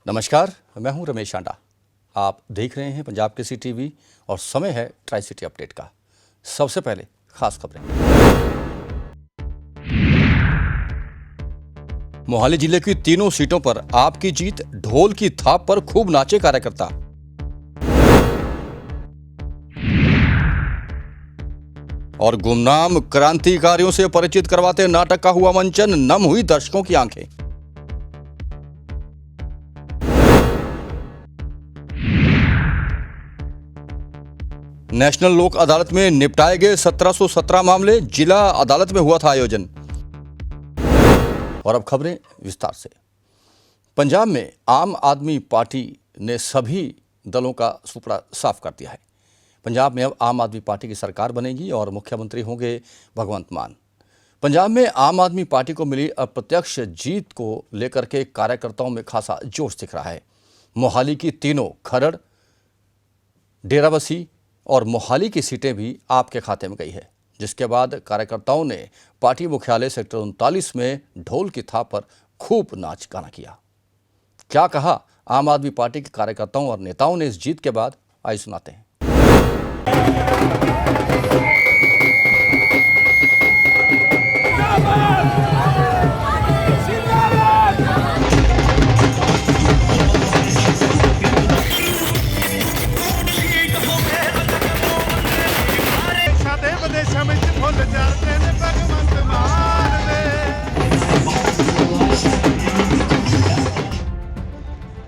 नमस्कार, मैं हूं रमेश आंडा। आप देख रहे हैं पंजाब केसरी टीवी और समय है ट्राई सिटी अपडेट का। सबसे पहले खास खबरें। मोहाली जिले की तीनों सीटों पर आपकी जीत, ढोल की थाप पर खूब नाचे कार्यकर्ता। और गुमनाम क्रांतिकारियों से परिचित करवाते नाटक का हुआ मंचन, नम हुई दर्शकों की आंखें। नेशनल लोक अदालत में निपटाए गए 1717 मामले, जिला अदालत में हुआ था आयोजन। और अब खबरें विस्तार से। पंजाब में आम आदमी पार्टी ने सभी दलों का सुपड़ा साफ कर दिया है। पंजाब में अब आम आदमी पार्टी की सरकार बनेगी और मुख्यमंत्री होंगे भगवंत मान। पंजाब में आम आदमी पार्टी को मिली अप्रत्यक्ष जीत को लेकर के कार्यकर्ताओं में खासा जोश दिख रहा है। मोहाली की तीनों खरड़, डेराबस्सी और मोहाली की सीटें भी आपके खाते में गई है, जिसके बाद कार्यकर्ताओं ने पार्टी मुख्यालय सेक्टर 39 में ढोल की थाप पर खूब नाच गाना किया। क्या कहा आम आदमी पार्टी के कार्यकर्ताओं और नेताओं ने इस जीत के बाद, आइए सुनाते हैं।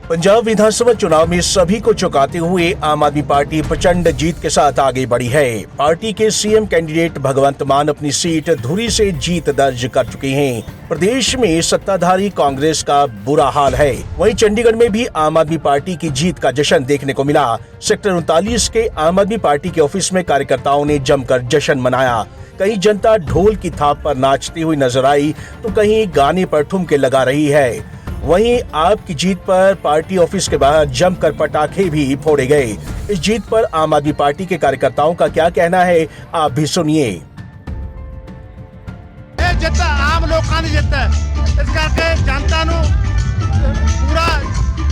पंजाब विधानसभा चुनाव में सभी को चौंकाते हुए आम आदमी पार्टी प्रचंड जीत के साथ आगे बढ़ी है। पार्टी के सीएम कैंडिडेट भगवंत मान अपनी सीट धुरी से जीत दर्ज कर चुके हैं। प्रदेश में सत्ताधारी कांग्रेस का बुरा हाल है। वहीं चंडीगढ़ में भी आम आदमी पार्टी की जीत का जश्न देखने को मिला। सेक्टर 39 के आम आदमी पार्टी के ऑफिस में कार्यकर्ताओं ने जमकर जश्न मनाया। कहीं जनता ढोल की थाप पर नाचती हुई नजर आई तो कहीं गाने पर ठुमके लगा रही है। वहीं आपकी जीत पर पार्टी ऑफिस के बाहर जमकर पटाखे भी फोड़े गए। इस जीत पर आम आदमी पार्टी के कार्यकर्ताओं का क्या कहना है, आप भी सुनिए। जित आम लोगों की जित है, इस करके जनता नूं पूरा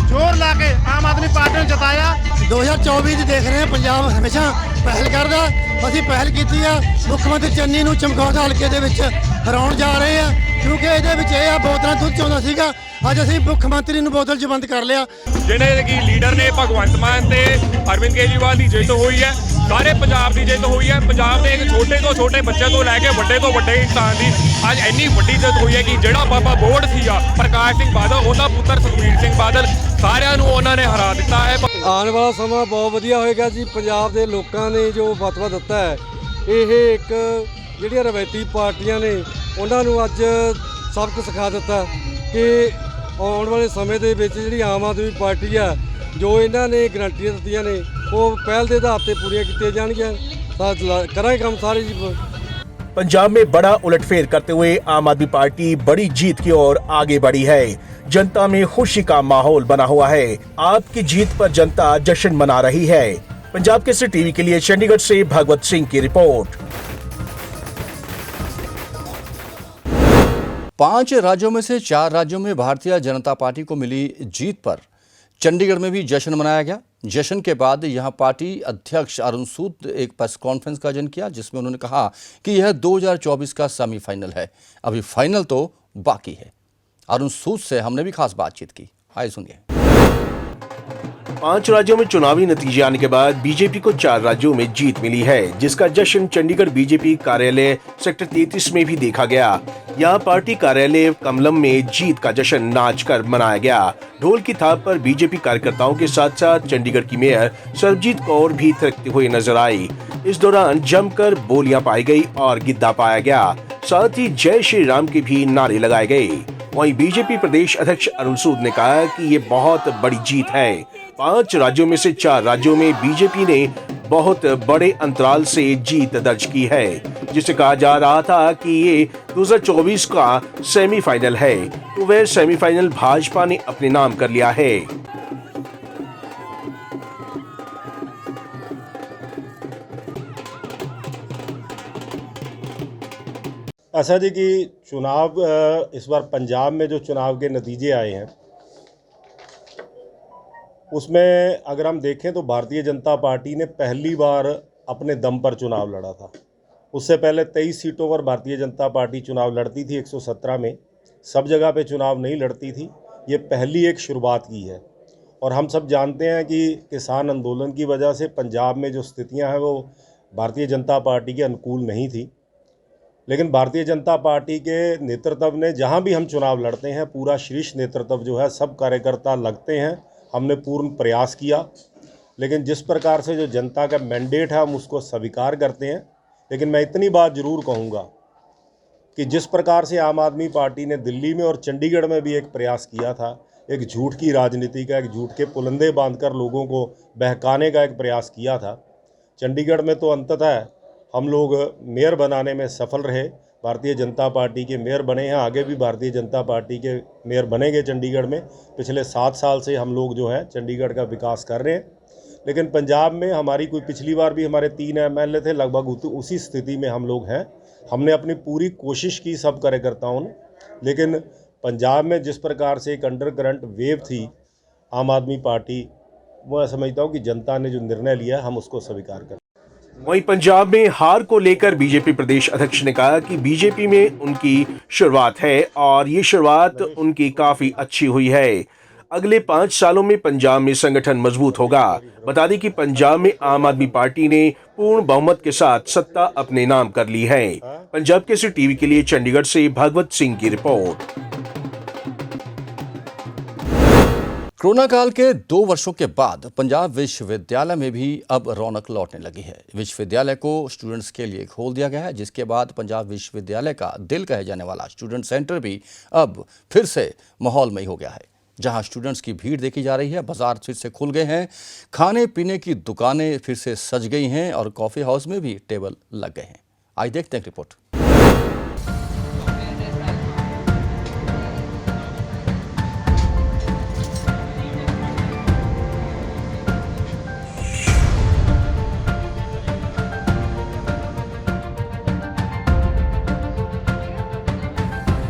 जोर ला के आम आदमी पार्टी ने जिताया। 2024 देख रहे हैं, पंजाब हमेशा पहल करदा, ਅਸੀਂ ਪਹਿਲ ਕੀਤੀ ਆ। ਮੁੱਖ ਮੰਤਰੀ ਚੰਨੀ ਨੂੰ ਚਮਕੌਰ ਹਲਕੇ ਦੇ ਵਿੱਚ ਹਰਾਉਣ ਜਾ ਰਹੇ ਆ, ਕਿਉਂਕਿ ਇਹਦੇ ਵਿੱਚ ਇਹ ਆ ਬੋਤਲਾਂ ਦੁੱਧ ਚਾਹੁੰਦਾ ਸੀਗਾ। ਅੱਜ ਅਸੀਂ ਮੁੱਖ ਮੰਤਰੀ ਨੂੰ ਬੋਤਲ 'ਚ ਬੰਦ ਕਰ ਲਿਆ। ਜਿਹੜੇ ਕਿ ਲੀਡਰ ਨੇ ਭਗਵੰਤ ਮਾਨ ਤੇ ਅਰਵਿੰਦ ਕੇਜਰੀਵਾਲ ਦੀ ਜਿੱਤ ਹੋਈ ਹੈ, ਸਾਰੇ ਪੰਜਾਬ ਦੀ ਜਿੱਤ ਹੋਈ ਹੈ। ਪੰਜਾਬ ਦੇ ਇੱਕ ਛੋਟੇ ਤੋਂ ਛੋਟੇ ਬੱਚੇ ਤੋਂ ਲੈ ਕੇ ਵੱਡੇ ਤੋਂ ਵੱਡੇ ਇਨਸਾਨ ਦੀ ਅੱਜ ਇੰਨੀ ਵੱਡੀ ਜਿੱਤ ਹੋਈ ਹੈ ਕਿ ਜਿਹੜਾ ਬਾਬਾ ਬੋੜ ਸੀਗਾ ਪ੍ਰਕਾਸ਼ ਸਿੰਘ ਬਾਦਲ, ਉਹਦਾ ਪੁੱਤਰ ਸੁਖਬੀਰ ਸਿੰਘ ਬਾਦਲ, ਸਾਰਿਆਂ ਨੂੰ ਉਹਨਾਂ ਨੇ ਹਰਾ ਦਿੱਤਾ ਹੈ। ਆਉਣ ਵਾਲਾ ਸਮਾਂ ਬਹੁਤ ਵਧੀਆ ਹੋਏਗਾ ਜੀ। ਪੰਜਾਬ ਦੇ ਲੋਕਾਂ ਨੇ ਜੋ ਫਤਵਾ ਦਿੱਤਾ ਹੈ, ਇਹ ਇੱਕ ਜਿਹੜੀਆਂ ਰਵਾਇਤੀ ਪਾਰਟੀਆਂ ਨੇ ਉਹਨਾਂ ਨੂੰ ਅੱਜ ਸਬਕ ਸਿਖਾ ਦਿੱਤਾ ਕਿ ਆਉਣ ਵਾਲੇ ਸਮੇਂ ਦੇ ਵਿੱਚ ਜਿਹੜੀ ਆਮ ਆਦਮੀ ਪਾਰਟੀ ਆ, ਜੋ ਇਹਨਾਂ ਨੇ ਗਰੰਟੀਆਂ ਦਿੱਤੀਆਂ ਨੇ ਉਹ ਪਹਿਲ ਦੇ आधार पर पूरी की जाएंगियां। करांगे काम सारे जी। पंजाब में बड़ा उलटफेर करते हुए आम आदमी पार्टी बड़ी जीत की ओर आगे बढ़ी है। जनता में खुशी का माहौल बना हुआ है। आपकी जीत पर जनता जश्न मना रही है। पंजाब केसरी टीवी के लिए चंडीगढ़ से भगवत सिंह की रिपोर्ट। 5 राज्यों में से 4 राज्यों में भारतीय जनता पार्टी को मिली जीत पर चंडीगढ़ में भी जश्न मनाया गया। जश्न के बाद यहां पार्टी अध्यक्ष अरुण सूद एक प्रेस कॉन्फ्रेंस का आयोजन किया, जिसमें उन्होंने कहा कि यह 2024 का सेमीफाइनल है, अभी फाइनल तो बाकी है। अरुण सूद से हमने भी खास बातचीत की, आइए सुनिए। 5 राज्यों में चुनावी नतीजे आने के बाद बीजेपी को 4 राज्यों में जीत मिली है, जिसका जश्न चंडीगढ़ बीजेपी कार्यालय सेक्टर 33 में भी देखा गया। यहाँ पार्टी कार्यालय कमलम में जीत का जश्न नाच कर मनाया गया। ढोल की थाप पर बीजेपी कार्यकर्ताओं के साथ साथ चंडीगढ़ की मेयर सरबजीत कौर भी थिरकती हुई नजर आई। इस दौरान जमकर बोलियां पाई गई और गिद्दा पाया गया। साथ ही जय श्री राम के भी नारे लगाए गए। वहीं बीजेपी प्रदेश अध्यक्ष अरुण सूद ने कहा कि ये बहुत बड़ी जीत है। 5 राज्यों में से 4 राज्यों में बीजेपी ने बहुत बड़े अंतराल से जीत दर्ज की है, जिसे कहा जा रहा था कि ये 2024 का सेमीफाइनल है, तो वह सेमीफाइनल भाजपा ने अपने नाम कर लिया है। ऐसा जी कि चुनाव इस बार पंजाब में जो चुनाव के नतीजे आए हैं उसमें अगर हम देखें तो भारतीय जनता पार्टी ने पहली बार अपने दम पर चुनाव लड़ा था। उससे पहले 23 सीटों पर भारतीय जनता पार्टी चुनाव लड़ती थी, 117 में सब जगह पे चुनाव नहीं लड़ती थी। ये पहली एक शुरुआत की है और हम सब जानते हैं कि किसान आंदोलन की वजह से पंजाब में जो स्थितियां हैं वो भारतीय जनता पार्टी के अनुकूल नहीं थी, लेकिन भारतीय जनता पार्टी के नेतृत्व ने जहां भी हम चुनाव लड़ते हैं पूरा शीर्ष नेतृत्व जो है सब कार्यकर्ता लगते हैं। हमने पूर्ण प्रयास किया, लेकिन जिस प्रकार से जो जनता का मैंडेट है हम उसको स्वीकार करते हैं। लेकिन मैं इतनी बात ज़रूर कहूँगा कि जिस प्रकार से आम आदमी पार्टी ने दिल्ली में और चंडीगढ़ में भी एक प्रयास किया था, एक झूठ की राजनीति का, एक झूठ के पुलंदे बांधकर लोगों को बहकाने का एक प्रयास किया था। चंडीगढ़ में तो अंततः हम लोग मेयर बनाने में सफल रहे, भारतीय जनता पार्टी के मेयर बने हैं, आगे भी भारतीय जनता पार्टी के मेयर बनेंगे चंडीगढ़ में। पिछले 7 साल से हम लोग जो है चंडीगढ़ का विकास कर रहे हैं। लेकिन पंजाब में हमारी कोई पिछली बार भी हमारे 3 MLA थे, लगभग उसी स्थिति में हम लोग हैं। हमने अपनी पूरी कोशिश की सब कार्यकर्ताओं ने, लेकिन पंजाब में जिस प्रकार से एक अंडर करंट वेव थी आम आदमी पार्टी, मैं समझता हूँ कि जनता ने जो निर्णय लिया हम उसको स्वीकार करें। वहीं पंजाब में हार को लेकर बीजेपी प्रदेश अध्यक्ष ने कहा कि बीजेपी में उनकी शुरुआत है और ये शुरुआत उनकी काफी अच्छी हुई है। अगले 5 सालों में पंजाब में संगठन मजबूत होगा। बता दें कि पंजाब में आम आदमी पार्टी ने पूर्ण बहुमत के साथ सत्ता अपने नाम कर ली है। पंजाब केसरी टीवी के लिए चंडीगढ़ से भागवत सिंह की रिपोर्ट। कोरोना काल के 2 वर्षों के बाद पंजाब विश्वविद्यालय में भी अब रौनक लौटने लगी है। विश्वविद्यालय को स्टूडेंट्स के लिए खोल दिया गया है, जिसके बाद पंजाब विश्वविद्यालय का दिल कहे जाने वाला स्टूडेंट सेंटर भी अब फिर से माहौलमय हो गया है, जहां स्टूडेंट्स की भीड़ देखी जा रही है। बाजार फिर से खुल गए हैं, खाने पीने की दुकानें फिर से सज गई हैं और कॉफ़ी हाउस में भी टेबल लग गए हैं। आज देखते हैं रिपोर्ट।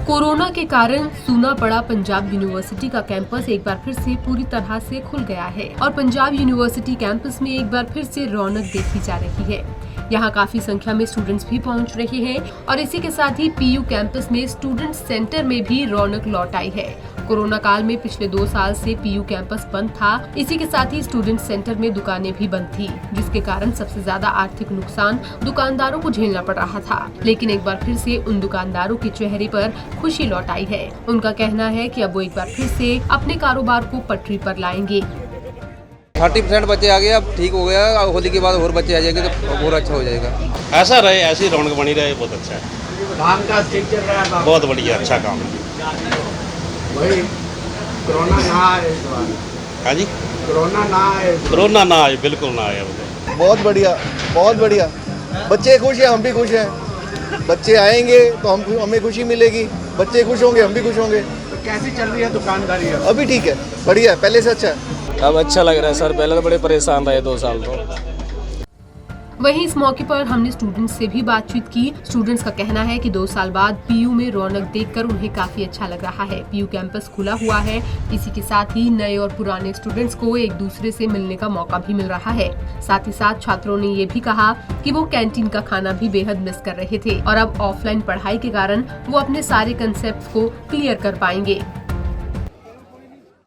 कोरोना के कारण सूना पड़ा पंजाब यूनिवर्सिटी का कैंपस एक बार फिर से पूरी तरह से खुल गया है और पंजाब यूनिवर्सिटी कैंपस में एक बार फिर से रौनक देखी जा रही है। यहाँ काफी संख्या में स्टूडेंट्स भी पहुँच रहे हैं और इसी के साथ ही पीयू कैंपस में स्टूडेंट सेंटर में भी रौनक लौट आई है। कोरोना काल में पिछले 2 साल से पीयू कैंपस बंद था। इसी के साथ ही स्टूडेंट सेंटर में दुकानें भी बंद थी, जिसके कारण सबसे ज्यादा आर्थिक नुकसान दुकानदारों को झेलना पड़ रहा था। लेकिन एक बार फिर से उन दुकानदारों के चेहरे पर खुशी लौट आई है। उनका कहना है कि अब वो एक बार फिर से अपने कारोबार को पटरी पर लाएंगे। 30% बच्चे आ गए, अब ठीक हो गया। होली के बाद और बच्चे आ जाएंगे तो और अच्छा हो जाएगा। ऐसा रहे, ऐसी रौनक बनी रहे, बहुत अच्छा है। काम का ठीक चल रहा है, बहुत बढ़िया, अच्छा काम है। वही कोरोना ना आए इस बार। हाँ जी, कोरोना ना आए, कोरोना ना आए, बिल्कुल ना आए। बहुत बढ़िया, बहुत बढ़िया। बच्चे खुश हैं, हम भी खुश हैं। बच्चे आएंगे तो हमें खुशी मिलेगी, बच्चे खुश होंगे, हम भी खुश होंगे। तो कैसी चल रही है दुकानदारी? अभी ठीक है, बढ़िया है, पहले से अच्छा है। अब अच्छा लग रहा है सर, पहले तो बड़े परेशान रहे 2 साल तो। वहीं इस मौके पर हमने स्टूडेंट्स से भी बातचीत की। स्टूडेंट्स का कहना है कि 2 साल बाद पीयू में रौनक देखकर उन्हें काफी अच्छा लग रहा है। पीयू कैंपस खुला हुआ है, इसी के साथ ही नए और पुराने स्टूडेंट्स को एक दूसरे से मिलने का मौका भी मिल रहा है। साथ ही साथ छात्रों ने ये भी कहा कि वो कैंटीन का खाना भी बेहद मिस कर रहे थे और अब ऑफलाइन पढ़ाई के कारण वो अपने सारे कंसेप्ट को क्लियर कर पाएंगे।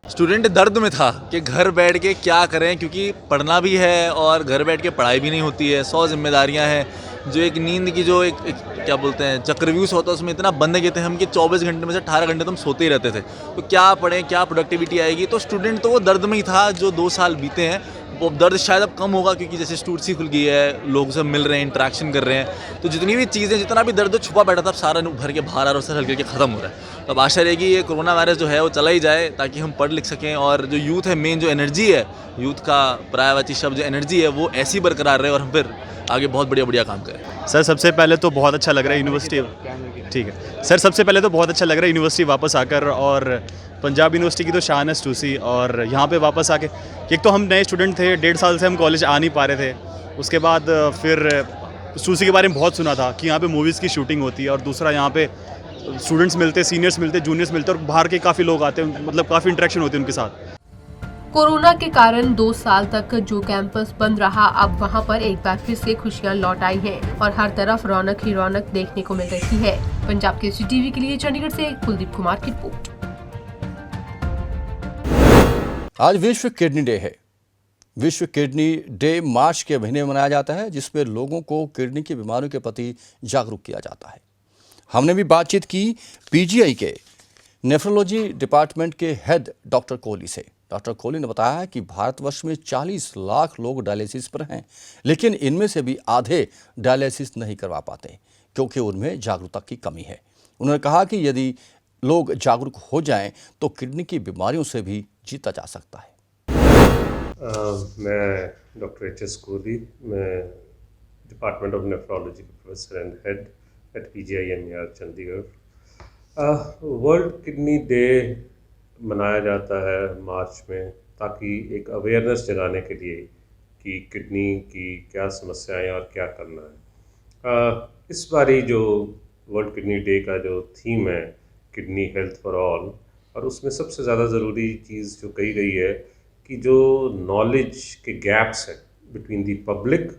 स्टूडेंट दर्द में था कि घर बैठ के क्या करें, क्योंकि पढ़ना भी है और घर बैठ के पढ़ाई भी नहीं होती है। 100 जिम्मेदारियां हैं। जो एक नींद की जो एक क्या बोलते हैं चक्रव्यूह होता है, उसमें इतना बंधे गए थे हम कि 24 घंटे में से 18 घंटे तो हम सोते ही रहते थे। तो क्या पढ़ें, क्या प्रोडक्टिविटी आएगी। तो स्टूडेंट तो वो दर्द में ही था जो 2 साल बीते हैं। वो दर्द शायद अब कम होगा, क्योंकि जैसे स्टूडेंट्स खुल गई है, लोग सब मिल रहे हैं, इंटरेक्शन कर रहे हैं। तो जितनी भी चीज़ें, जितना भी दर्द छुपा बैठा था, सारा भर के बाहर आ रहा है, हल्के हल्के खत्म हो रहा है। तो अब आशा रहेगी ये कोरोना वायरस जो है वो चला ही जाए, ताकि हम पढ़ लिख सकें। और जो यूथ है, मेन जो एनर्जी है, यूथ का पर्यायवाची शब्द जो एनर्जी है, वो ऐसी बरकरार रहे और हम फिर आगे बहुत बढ़िया बढ़िया काम करें। सर सबसे पहले तो बहुत अच्छा लग रहा है यूनिवर्सिटी, ठीक है सर, सबसे पहले तो बहुत अच्छा लग रहा है यूनिवर्सिटी वापस आकर। और पंजाब यूनिवर्सिटी की तो शान है स्टूसी, और यहाँ पे वापस आके एक तो हम नए स्टूडेंट थे, 1.5 साल से हम कॉलेज आ नहीं पा रहे थे। उसके बाद फिर स्टूसी के बारे में बहुत सुना था कि यहाँ पे मूवीज़ की शूटिंग होती है, और दूसरा यहाँ पे स्टूडेंट्स मिलते, सीनियर्स मिलते, जूनियर्स मिलते, और बाहर के काफ़ी लोग आते हैं, मतलब काफ़ी इंटरेक्शन होती है उनके साथ। कोरोना के कारण 2 साल तक जो कैंपस बंद रहा, अब वहां पर एक बार फिर से खुशियां लौट आई हैं और हर तरफ रौनक ही रौनक देखने को मिल रही है। पंजाब केसरी टीवी के लिए चंडीगढ़ से कुलदीप कुमार की रिपोर्ट। आज विश्व किडनी डे है। विश्व किडनी डे मार्च के महीने में मनाया जाता है, जिसमें लोगों को किडनी की बीमारियों के प्रति जागरूक किया जाता है। हमने भी बातचीत की पीजीआई के नेफ्रोलॉजी डिपार्टमेंट के हेड डॉक्टर कोहली से। डॉक्टर कोहली ने बताया कि भारतवर्ष में 40 लाख लोग डायलिसिस पर हैं, लेकिन इनमें से भी आधे डायलिसिस नहीं करवा पाते क्योंकि उनमें जागरूकता की कमी है। उन्होंने कहा कि यदि लोग जागरूक हो जाएं तो किडनी की बीमारियों से भी जीता जा सकता है। मैं डॉक्टर एच.एस. कोहली, मैं डिपार्टमेंट ऑफ नेफ्रोलॉजी का professor and head at PGIMER Chandigarh. World kidney day मनाया जाता है मार्च में, ताकि एक अवेयरनेस जगाने के लिए कि किडनी की क्या समस्याएं और क्या करना है। इस बारी जो वर्ल्ड किडनी डे का जो थीम है किडनी हेल्थ फॉर ऑल, और उसमें सबसे ज़्यादा ज़रूरी चीज़ जो कही गई है कि जो नॉलेज के गैप्स हैं between the public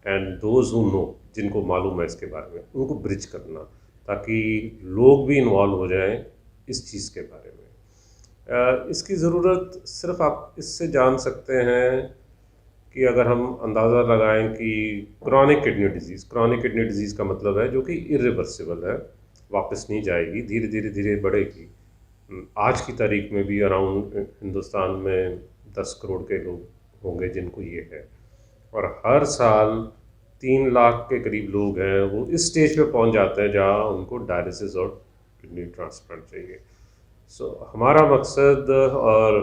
and those who know, जिनको मालूम है इसके बारे में, उनको ब्रिज करना, ताकि लोग भी इन्वॉल्व हो जाएं इस चीज़ के बारे में। इसकी ज़रूरत सिर्फ आप इससे जान सकते हैं कि अगर हम अंदाज़ा लगाएं कि क्रॉनिक किडनी डिजीज़ का मतलब है जो कि इरिवर्सिबल है, वापस नहीं जाएगी, धीरे धीरे बढ़ेगी। आज की तारीख में भी अराउंड हिंदुस्तान में 10 करोड़ के लोग होंगे जिनको ये है, और हर साल 3 लाख के करीब लोग हैं वो इस स्टेज पे पहुंच जाते हैं जहां उनको डायलिसिस और किडनी ट्रांसप्लांट चाहिए। हमारा मकसद और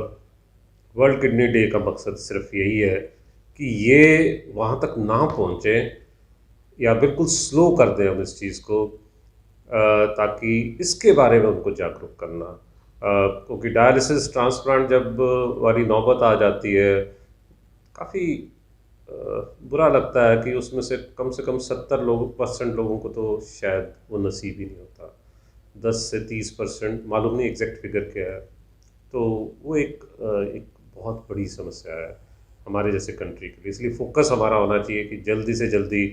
वर्ल्ड किडनी डे का मकसद सिर्फ यही है कि ये वहाँ तक ना पहुँचे या बिल्कुल स्लो कर दें हम इस चीज़ को, ताकि इसके बारे में उनको जागरूक करना। क्योंकि डायलिसिस ट्रांसप्लांट जब वाली नौबत आ जाती है, काफ़ी बुरा लगता है कि उसमें से कम 70% लोगों को तो शायद वो नसीब ही नहीं होता। 10 से 30%, मालूम नहीं एग्जैक्ट फिगर क्या है। तो वो एक बहुत बड़ी समस्या है हमारे जैसे कंट्री के लिए। इसलिए फोकस हमारा होना चाहिए कि जल्दी से जल्दी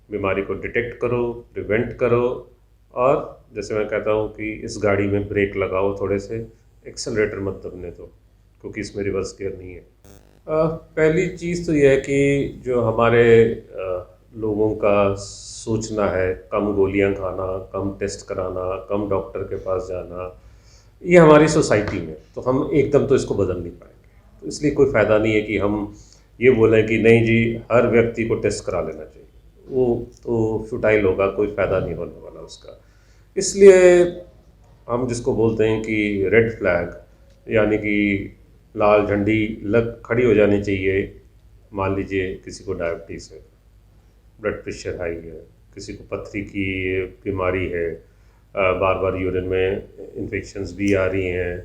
बीमारी को डिटेक्ट करो, प्रिवेंट करो, और जैसे मैं कहता हूँ कि इस गाड़ी में ब्रेक लगाओ, थोड़े से एक्सेलरेटर मत दबने दो, क्योंकि इसमें रिवर्स गियर नहीं है। पहली चीज़ तो यह है कि जो हमारे लोगों का सोचना है, कम गोलियां खाना, कम टेस्ट कराना, कम डॉक्टर के पास जाना, ये हमारी सोसाइटी में, तो हम एकदम तो इसको बदल नहीं पाएंगे। तो इसलिए कोई फ़ायदा नहीं है कि हम ये बोलें कि नहीं जी हर व्यक्ति को टेस्ट करा लेना चाहिए, वो तो फुटाइल होगा, कोई फ़ायदा नहीं होने वाला उसका। इसलिए हम जिसको बोलते हैं कि रेड फ्लैग, यानी कि लाल झंडी खड़ी हो जानी चाहिए। मान लीजिए किसी को डायबिटीज़ है, ब्लड प्रेशर हाई है, किसी को पथरी की बीमारी है, बार बार यूरिन में इन्फेक्शंस भी आ रही हैं,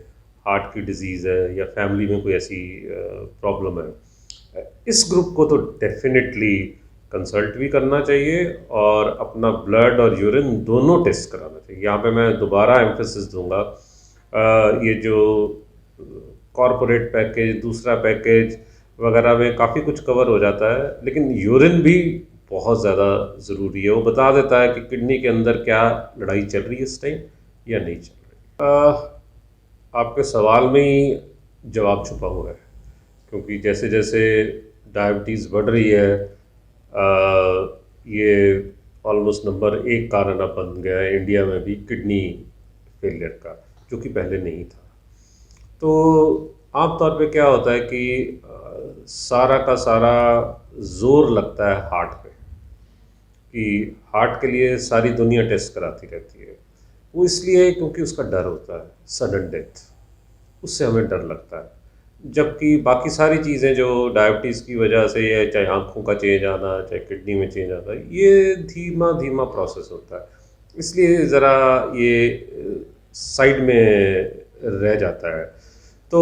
हार्ट की डिजीज़ है, या फैमिली में कोई ऐसी प्रॉब्लम है, इस ग्रुप को तो डेफिनेटली कंसल्ट भी करना चाहिए और अपना ब्लड और यूरिन दोनों टेस्ट कराना चाहिए। यहाँ पे मैं दोबारा एम्फेसिस दूंगा, ये जो कॉरपोरेट पैकेज, दूसरा पैकेज वगैरह में काफ़ी कुछ कवर हो जाता है, लेकिन यूरिन भी बहुत ज़्यादा ज़रूरी है। वो बता देता है कि किडनी के अंदर क्या लड़ाई चल रही है इस टाइम या नहीं चल रही। आपके सवाल में ही जवाब छुपा हुआ है, क्योंकि जैसे जैसे डायबिटीज़ बढ़ रही है, ये ऑलमोस्ट नंबर 1 कारण अब बन गया है इंडिया में भी किडनी फेलियर का, जो कि पहले नहीं था। तो आमतौर पे क्या होता है कि सारा का सारा जोर लगता है हार्ट पे, कि हार्ट के लिए सारी दुनिया टेस्ट कराती रहती है। वो इसलिए क्योंकि उसका डर होता है सडन डेथ, उससे हमें डर लगता है। जबकि बाकी सारी चीज़ें जो डायबिटीज़ की वजह से, या चाहे आँखों का चेंज आना, चाहे किडनी में चेंज आता है, ये धीमा धीमा प्रोसेस होता है। इसलिए ज़रा ये साइड में रह जाता है। तो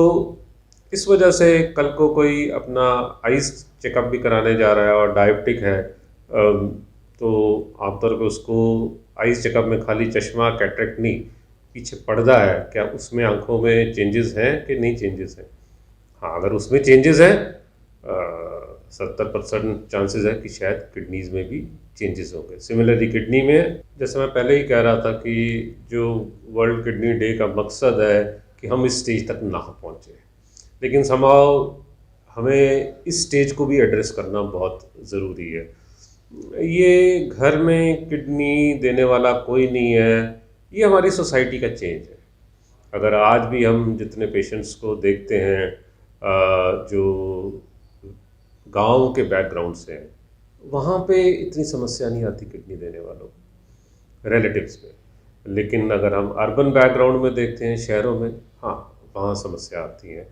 इस वजह से कल को कोई अपना आइज़ चेकअप भी कराने जा रहा है और डायबिटिक है, तो आमतौर पर उसको आइज़ चेकअप में खाली चश्मा, कैटरेक्ट नहीं, पीछे पर्दा है, क्या उसमें आँखों में चेंजेस हैं कि नहीं चेंजेस हैं। हाँ, अगर उसमें चेंजेस हैं 70% चांसेस है कि शायद किडनीज में भी चेंजेस होंगे। सिमिलरली किडनी में, जैसे मैं पहले ही कह रहा था कि जो वर्ल्ड किडनी डे का मकसद है कि हम इस स्टेज तक ना पहुँचे, लेकिन समहाउ हमें इस स्टेज को भी एड्रेस करना बहुत ज़रूरी है। ये घर में किडनी देने वाला कोई नहीं है, ये हमारी सोसाइटी का चेंज है। अगर आज भी हम जितने पेशेंट्स को देखते हैं जो गांव के बैकग्राउंड से हैं, वहाँ पे इतनी समस्या नहीं आती किडनी देने वालों को, रिलेटिव्स में। लेकिन अगर हम अर्बन बैकग्राउंड में देखते हैं, शहरों में, हाँ, वहाँ समस्या आती है।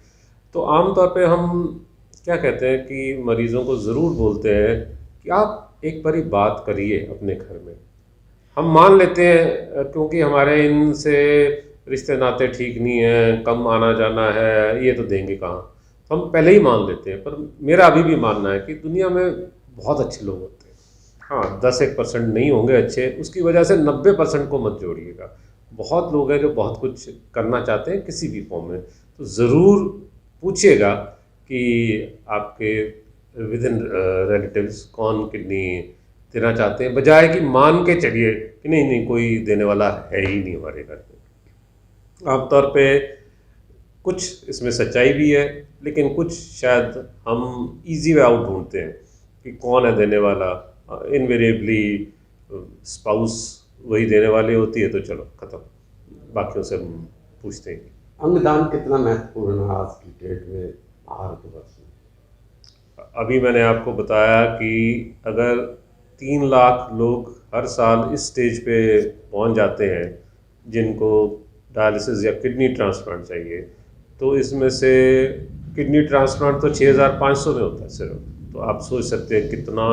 तो आमतौर पे हम क्या कहते हैं कि मरीज़ों को ज़रूर बोलते हैं कि आप एक बारी बात करिए अपने घर में। हम मान लेते हैं क्योंकि हमारे इनसे रिश्ते नाते ठीक नहीं हैं, कम आना जाना है, ये तो देंगे कहाँ, तो हम पहले ही मान लेते हैं। पर मेरा अभी भी मानना है कि दुनिया में बहुत अच्छे लोग होते हैं। हाँ, 10-1% नहीं होंगे अच्छे, उसकी वजह से 90% को मत जोड़िएगा। बहुत लोग हैं जो बहुत कुछ करना चाहते हैं किसी भी फॉर्म में, तो ज़रूर पूछिएगा कि आपके विद इन रिलेटिव्स कौन किडनी देना चाहते हैं, बजाय कि मान के चलिए कि नहीं कोई देने वाला है ही नहीं हमारे घर में। आमतौर पे कुछ इसमें सच्चाई भी है, लेकिन कुछ शायद हम इजी वे आउट ढूंढते हैं कि कौन है देने वाला। इनवेरिएबली स्पाउस वही देने वाली होती है, तो चलो ख़त्म, बाकियों से हम पूछते हैं। अंगदान कितना महत्वपूर्ण है आज की डेट में भारतवर्ष में? अभी मैंने आपको बताया कि अगर 3 लाख लोग हर साल इस स्टेज पे पहुंच जाते हैं जिनको डायलिसिस या किडनी ट्रांसप्लांट चाहिए, तो इसमें से किडनी ट्रांसप्लांट तो 6500 में होता है सिर्फ। तो आप सोच सकते हैं कितना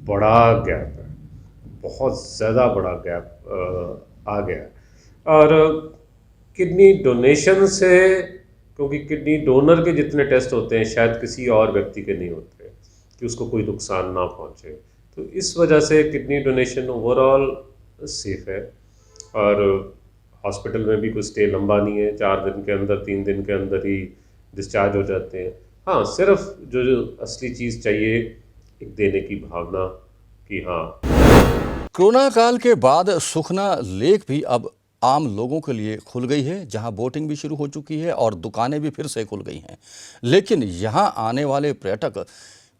बड़ा गैप है, बहुत ज़्यादा बड़ा गैप आ गया। और किडनी डोनेशन से, क्योंकि किडनी डोनर के जितने टेस्ट होते हैं शायद किसी और व्यक्ति के नहीं होते कि उसको कोई नुकसान ना पहुंचे, तो इस वजह से किडनी डोनेशन ओवरऑल सेफ है। और हॉस्पिटल में भी कोई स्टे लंबा नहीं है, 4 दिन के अंदर, 3 दिन के अंदर ही डिस्चार्ज हो जाते हैं। हाँ, सिर्फ जो असली चीज़ चाहिए, एक देने की भावना कि हाँ। कोरोना काल के बाद सुखना लेक भी अब आम लोगों के लिए खुल गई है, जहां बोटिंग भी शुरू हो चुकी है और दुकानें भी फिर से खुल गई हैं। लेकिन यहां आने वाले पर्यटक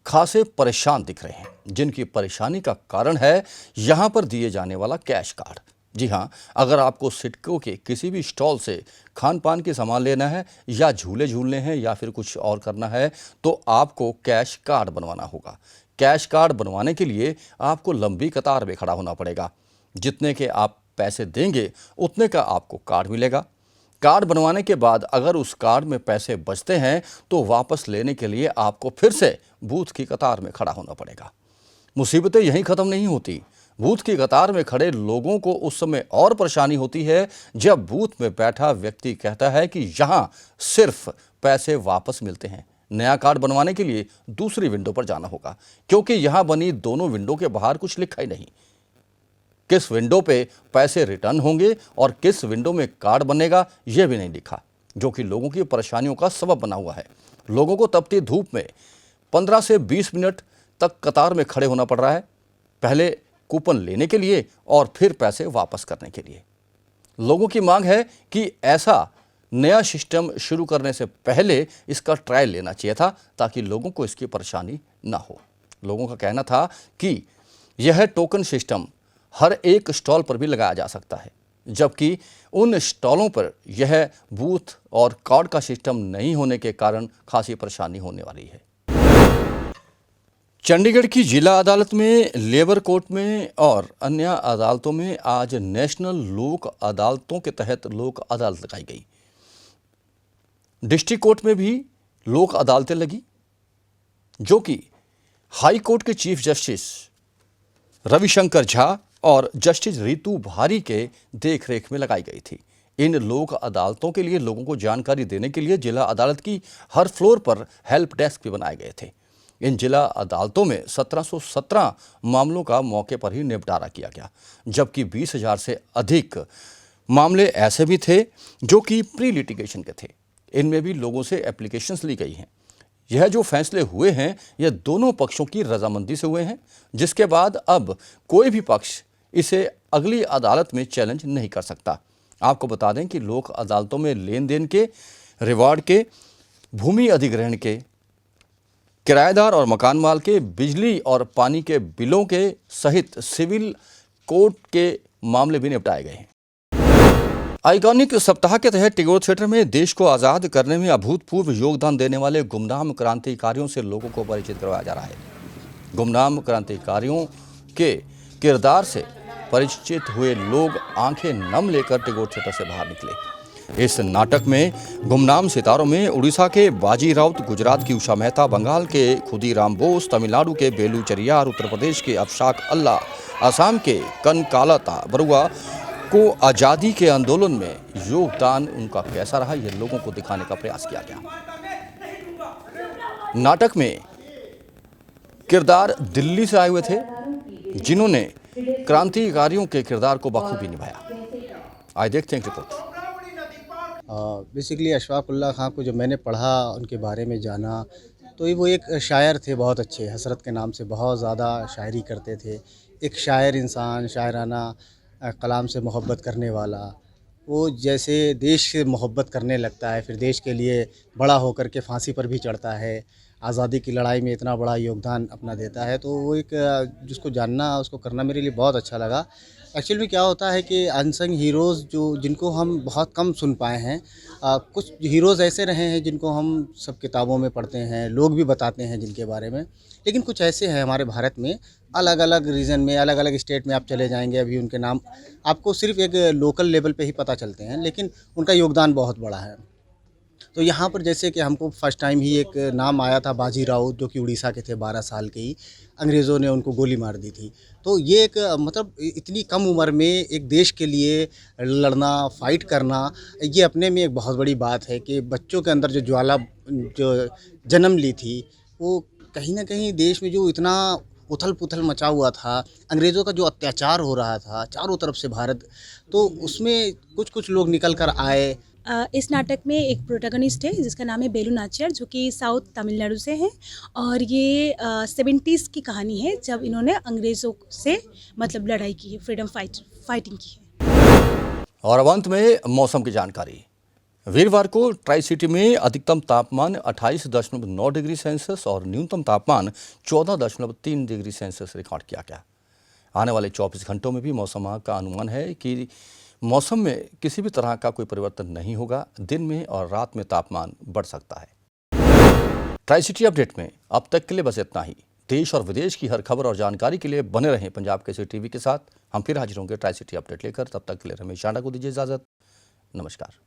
खासे परेशान दिख रहे हैं, जिनकी परेशानी का कारण है यहां पर दिए जाने वाला कैश कार्ड। जी हां, अगर आपको सिडको के किसी भी स्टॉल से खान पान के सामान लेना है या झूले झूलने हैं या फिर कुछ और करना है, तो आपको कैश कार्ड बनवाना होगा। कैश कार्ड बनवाने के लिए आपको लंबी कतार में खड़ा होना पड़ेगा। जितने के आप पैसे देंगे उतने का आपको कार्ड मिलेगा। कार्ड बनवाने के बाद अगर उस कार्ड में पैसे बचते हैं तो वापस लेने के लिए आपको फिर से बूथ की कतार में खड़ा होना पड़ेगा। मुसीबतें यहीं ख़त्म नहीं होती। बूथ की कतार में खड़े लोगों को उस समय और परेशानी होती है जब बूथ में बैठा व्यक्ति कहता है कि यहाँ सिर्फ पैसे वापस मिलते हैं। नया कार्ड बनवाने के लिए दूसरी विंडो पर जाना होगा, क्योंकि यहाँ बनी दोनों विंडो के बाहर कुछ लिखा ही नहीं। किस विंडो पे पैसे रिटर्न होंगे और किस विंडो में कार्ड बनेगा, यह भी नहीं लिखा, जो कि लोगों की परेशानियों का सबब बना हुआ है। लोगों को तपती धूप में 15 से 20 मिनट तक कतार में खड़े होना पड़ रहा है, पहले कूपन लेने के लिए और फिर पैसे वापस करने के लिए। लोगों की मांग है कि ऐसा नया सिस्टम शुरू करने से पहले इसका ट्रायल लेना चाहिए था, ताकि लोगों को इसकी परेशानी ना हो। लोगों का कहना था कि यह टोकन सिस्टम हर एक स्टॉल पर भी लगाया जा सकता है, जबकि उन स्टॉलों पर यह बूथ और कार्ड का सिस्टम नहीं होने के कारण खासी परेशानी होने वाली है। चंडीगढ़ की जिला अदालत में, लेबर कोर्ट में और अन्य अदालतों में आज नेशनल लोक अदालतों के तहत लोक अदालत लगाई गई। डिस्ट्रिक्ट कोर्ट में भी लोक अदालतें लगी, जो कि हाई कोर्ट के चीफ जस्टिस रविशंकर झा और जस्टिस रितु भारी के देखरेख में लगाई गई थी। इन लोक अदालतों के लिए लोगों को जानकारी देने के लिए जिला अदालत की हर फ्लोर पर हेल्प डेस्क भी बनाए गए थे। इन जिला अदालतों में 1717 मामलों का मौके पर ही निपटारा किया गया, जबकि 20,000 से अधिक मामले ऐसे भी थे जो कि प्री लिटिगेशन के थे। इनमें भी लोगों से एप्लीकेशंस ली गई हैं। यह जो फैसले हुए हैं यह दोनों पक्षों की रजामंदी से हुए हैं, जिसके बाद अब कोई भी पक्ष इसे अगली अदालत में चैलेंज नहीं कर सकता। आपको बता दें कि लोक अदालतों में लेन देन के, रिवॉर्ड के, भूमि अधिग्रहण के, किराएदार और मकान माल के, बिजली और पानी के बिलों के सहित सिविल कोर्ट के मामले भी निपटाए गए हैं। आइकॉनिक सप्ताह के तहत टैगोर थिएटर में देश को आज़ाद करने में अभूतपूर्व योगदान देने वाले गुमनाम क्रांतिकारियों से लोगों को परिचित करवाया जा रहा है। गुमनाम क्रांतिकारियों के किरदार से परिचित हुए लोग आंखें नम लेकर टैगोर थिएटर से बाहर निकले। इस नाटक में गुमनाम सितारों में उड़ीसा के बाजी राउत, गुजरात की उषा मेहता, बंगाल के खुदीराम बोस, तमिलनाडु के बेलू चरियार, उत्तर प्रदेश के अफशाक अल्लाह, असम के कनकालता बरुआ को आज़ादी के आंदोलन में योगदान उनका कैसा रहा, यह लोगों को दिखाने का प्रयास किया गया। नाटक में किरदार दिल्ली से आए हुए थे, जिन्होंने क्रांतिकारियों के किरदार को बखूबी निभाया। आइए देखते हैं रिपोर्ट। बेसिकली अशफाक उल्लाह खां को जब मैंने पढ़ा, उनके बारे में जाना, तो वो एक शायर थे बहुत अच्छे, हसरत के नाम से बहुत ज़्यादा शायरी करते थे। एक शायर इंसान, शायराना कलाम से मोहब्बत करने वाला, वो जैसे देश से मोहब्बत करने लगता है, फिर देश के लिए बड़ा होकर के फांसी पर भी चढ़ता है, आज़ादी की लड़ाई में इतना बड़ा योगदान अपना देता है। तो वो एक जिसको जानना, उसको करना मेरे लिए बहुत अच्छा लगा। एक्चुअली में क्या होता है कि अनसंग हीरोज़ जिनको हम बहुत कम सुन पाए हैं, कुछ हीरोज़ ऐसे रहे हैं जिनको हम सब किताबों में पढ़ते हैं, लोग भी बताते हैं जिनके बारे में, लेकिन कुछ ऐसे हैं हमारे भारत में, अलग अलग रीजन में, अलग अलग स्टेट में आप चले जाएंगे, अभी उनके नाम आपको सिर्फ एक लोकल लेवल पे ही पता चलते हैं, लेकिन उनका योगदान बहुत बड़ा है। तो यहाँ पर जैसे कि हमको फर्स्ट टाइम ही एक नाम आया था बाजी राउत, जो कि उड़ीसा के थे, 12 साल के ही, अंग्रेज़ों ने उनको गोली मार दी थी। तो ये एक मतलब इतनी कम उम्र में एक देश के लिए लड़ना, फाइट करना, ये अपने में एक बहुत बड़ी बात है कि बच्चों के अंदर जो ज्वाला जो जन्म ली थी, वो कहीं ना कहीं देश में जो इतना उथल पुथल मचा हुआ था, अंग्रेज़ों का जो अत्याचार हो रहा था चारों तरफ से भारत, तो उसमें कुछ कुछ लोग निकल कर आए। इस नाटक में एक प्रोटैगनिस्ट है जिसका नाम है बेलू नाचियार, जो कि साउथ तमिलनाडु से हैं, और ये 70s की कहानी है जब इन्होंने अंग्रेज़ों से मतलब लड़ाई की है, फ्रीडम फाइटिंग की है। और अब अंत में मौसम की जानकारी। वीरवार को ट्राई सिटी में अधिकतम तापमान 28.9 डिग्री सेल्सियस और न्यूनतम तापमान 14.3 डिग्री सेल्सियस रिकॉर्ड किया गया। आने वाले 24 घंटों में भी मौसम का अनुमान है कि मौसम में किसी भी तरह का कोई परिवर्तन नहीं होगा। दिन में और रात में तापमान बढ़ सकता है। ट्राई सिटी अपडेट में अब तक के लिए बस इतना ही। देश और विदेश की हर खबर और जानकारी के लिए बने रहें पंजाब केसरी टीवी के साथ। हम फिर हाजिर होंगे ट्राई सिटी अपडेट लेकर। तब तक के लिए रमेश चांडा को दीजिए इजाजत। नमस्कार।